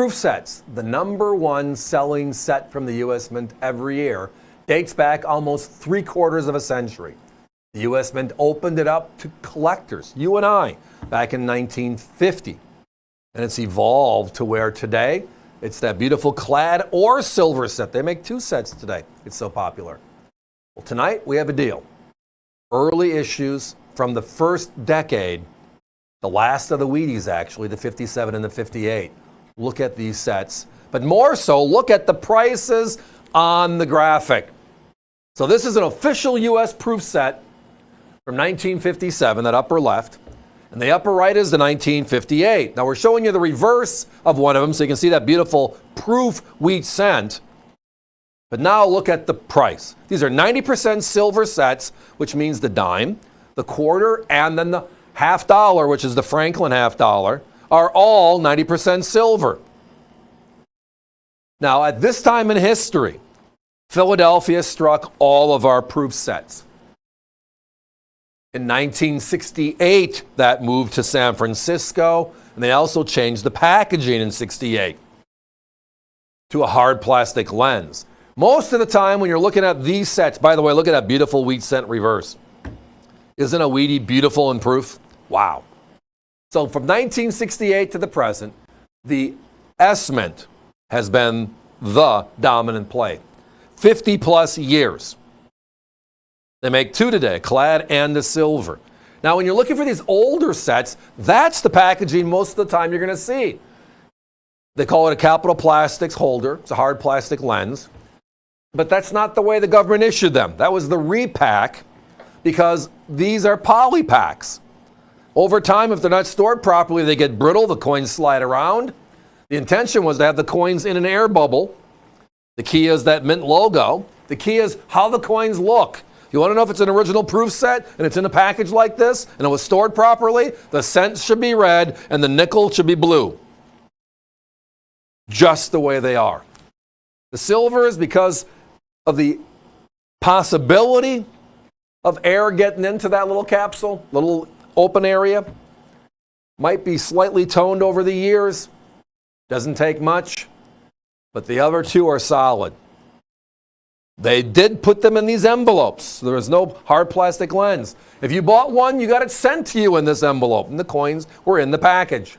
proof sets, the #1 selling set from the U.S. Mint every year, dates back almost 3/4 of a century. The U.S. Mint opened it up to collectors, you and I, back in 1950. And it's evolved to where today, it's that beautiful clad or silver set. They make 2 sets today. It's so popular. Well, tonight we have a deal. Early issues from the first decade, the last of the Wheaties actually, the 57 and the 58. Look at these sets, but more so, look at the prices on the graphic. So this is an official U.S. proof set from 1957, that upper left, and the upper right is the 1958. Now we're showing you the reverse of one of them, so you can see that beautiful proof wheat cent. But now look at the price. These are 90% silver sets, which means the dime, the quarter, and then the $50, which is the Franklin $50, are all 90% silver. Now, at this time in history, Philadelphia struck all of our proof sets. In 1968, that moved to San Francisco, and they also changed the packaging in 68 to a hard plastic lens. Most of the time when you're looking at these sets, by the way, look at that beautiful wheat cent reverse. Isn't a Wheatie beautiful in proof? Wow. So from 1968 to the present, the S-Mint has been the dominant play. 50 plus years. They make 2 today, clad and the silver. Now, when you're looking for these older sets, that's the packaging most of the time you're going to see. They call it a Capital Plastics holder. It's a hard plastic lens. But that's not the way the government issued them. That was the repack, because these are poly packs. Over time, if they're not stored properly, they get brittle, the coins slide around. The intention was to have the coins in an air bubble. The key is that Mint logo. The key is how the coins look. You want to know if it's an original proof set and it's in a package like this and it was stored properly? The cents should be red and the nickel should be blue. Just the way they are. The silver is because of the possibility of air getting into that little capsule, little open area. Might be slightly toned over the years. Doesn't take much. But the other 2 are solid. They did put them in these envelopes. There was no hard plastic lens. If you bought one, you got it sent to you in this envelope, and the coins were in the package.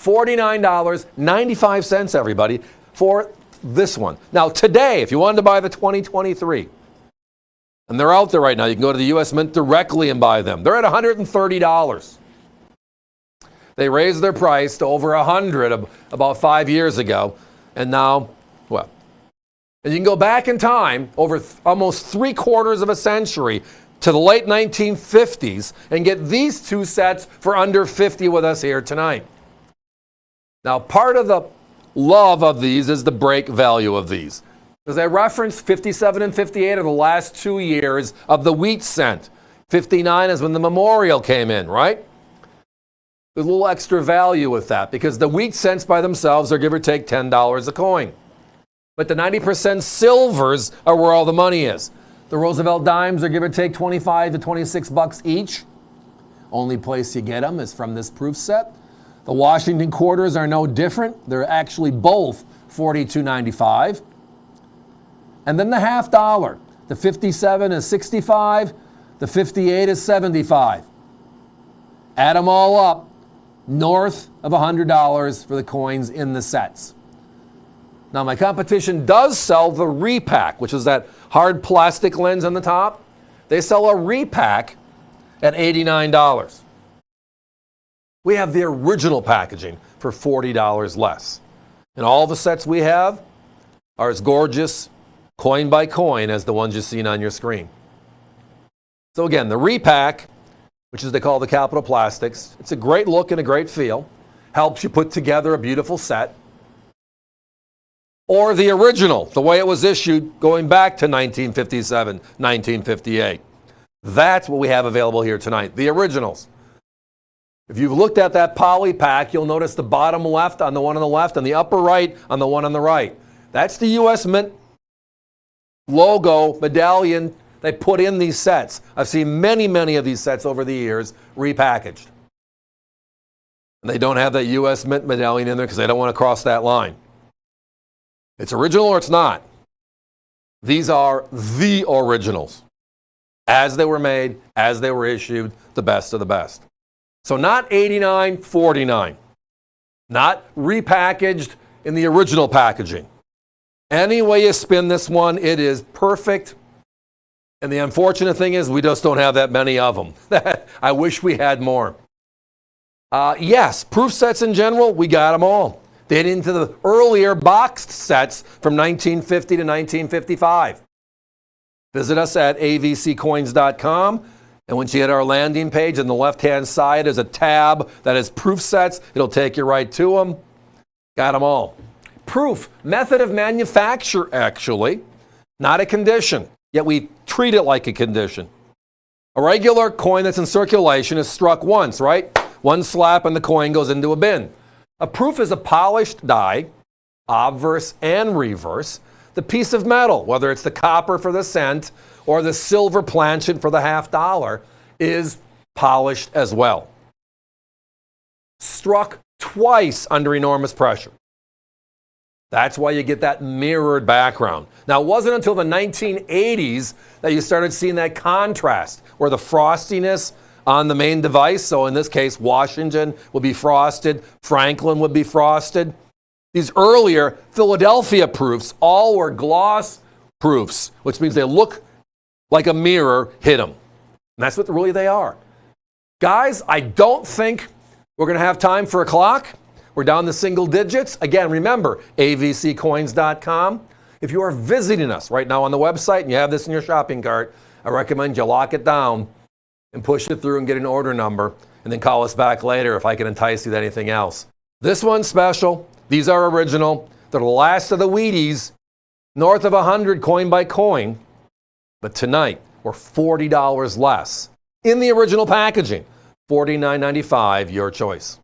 $49.95, everybody, for this one. Now, today, if you wanted to buy the 2023, and they're out there right now, you can go to the U.S. Mint directly and buy them. They're at $130. They raised their price to over $100 about 5 years ago, and now, well, and you can go back in time over almost 3/4 of a century to the late 1950s and get these 2 sets for under $50 with us here tonight. Now, part of the love of these is the break value of these. As I referenced, 57 and 58 are the last 2 years of the wheat cent. 59 is when the memorial came in, right? There's a little extra value with that because the wheat cents by themselves are give or take $10 a coin. But the 90% silvers are where all the money is. The Roosevelt dimes are give or take 25 to 26 bucks each. Only place you get them is from this proof set. The Washington quarters are no different. They're actually both $42.95. And then the $50. The 57 is 65. The 58 is 75. Add them all up, north of $100 for the coins in the sets. Now, my competition does sell the repack, which is that hard plastic lens on the top. They sell a repack at $89. We have the original packaging for $40 less. And all the sets we have are as gorgeous, coin by coin, as the ones you've seen on your screen. So again, the repack, which is they call the Capital Plastics, it's a great look and a great feel. Helps you put together a beautiful set. Or the original, the way it was issued going back to 1957, 1958. That's what we have available here tonight, the originals. If you've looked at that poly pack, you'll notice the bottom left on the one on the left and the upper right on the one on the right. That's the U.S. Mint logo medallion they put in these sets. I've seen many, many of these sets over the years repackaged. And they don't have that U.S. Mint medallion in there because they don't want to cross that line. It's original or it's not. These are the originals. As they were made, as they were issued, the best of the best. So not 89.49. Not repackaged in the original packaging. Any way you spin this one, it is perfect. And the unfortunate thing is we just don't have that many of them. I wish we had more. Yes, proof sets in general, we got them all. Dating into the earlier boxed sets from 1950 to 1955. Visit us at avccoins.com. And once you hit our landing page, on the left-hand side is a tab that is proof sets. It'll take you right to them. Got them all. Proof, method of manufacture, actually, not a condition. Yet we treat it like a condition. A regular coin that's in circulation is struck once, right? One slap and the coin goes into a bin. A proof is a polished die, obverse and reverse. The piece of metal, whether it's the copper for the cent or the silver planchet for the $50, is polished as well. Struck twice under enormous pressure. That's why you get that mirrored background. Now, it wasn't until the 1980s that you started seeing that contrast, where the frostiness on the main device, so in this case, Washington would be frosted, Franklin would be frosted. These earlier Philadelphia proofs all were gloss proofs, which means they look like a mirror hit them. And that's what really they are. Guys, I don't think we're going to have time for a clock. We're down to single digits. Again, remember, avccoins.com. If you are visiting us right now on the website and you have this in your shopping cart, I recommend you lock it down and push it through and get an order number, and then call us back later if I can entice you with anything else. This one's special. These are original. They're the last of the Wheaties, north of 100 coin by coin. But tonight, we're $40 less in the original packaging. $49.95, your choice.